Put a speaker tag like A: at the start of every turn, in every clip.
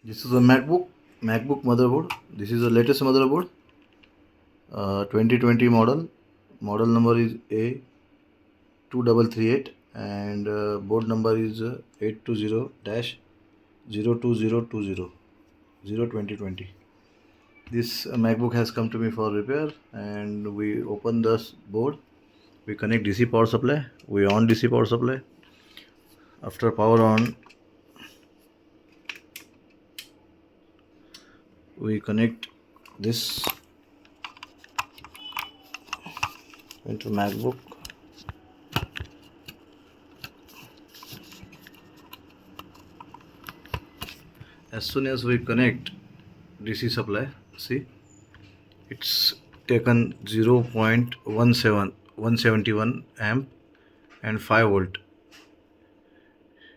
A: This is a MacBook motherboard. This is the latest motherboard, 2020 model. Model number is A2338 and board number is 820-02020. This MacBook has come to me for repair, and we open this board. We connect DC power supply. We on DC power supply. After power on, we connect this into MacBook. As soon as we connect DC supply, see, it's taken 0.171 amp and 5 volt.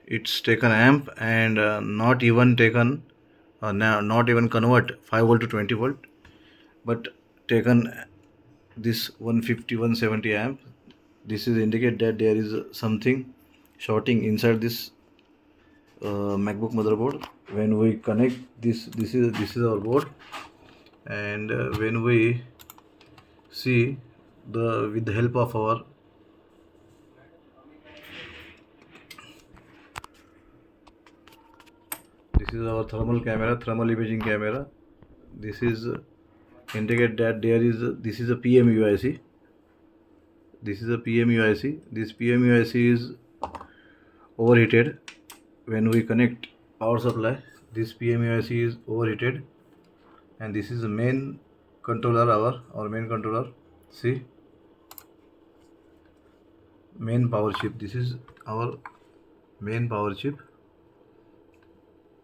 A: It's taken amp and not even convert 5 volt to 20 volt, but taken this 150-170 amp. This is indicate that there is something shorting inside this MacBook motherboard. When we connect this is our board, and when we see with the help of our this is our thermal imaging camera. This is indicate that this is a PMUIC. This is a PMUIC. This PMUIC is overheated. When we connect power supply, this PMUIC is overheated, and this is the main controller, our main controller. See, main power chip. This is our main power chip,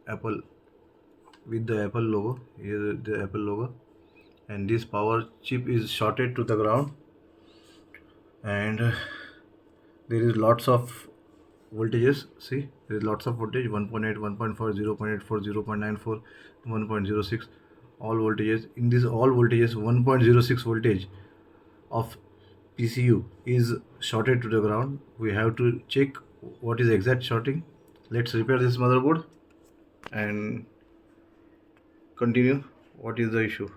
A: Apple, with the Apple logo. Here is the Apple logo, and this power chip is shorted to the ground, and there is lots of voltages. See, there is lots of voltage: 1.8, 1.4, 0.84, 0.94, 1.06. All voltages. In this all voltages, 1.06 voltage of PCU is shorted to the ground. We have to check what is exact shorting. Let's repair this motherboard and continue what is the issue.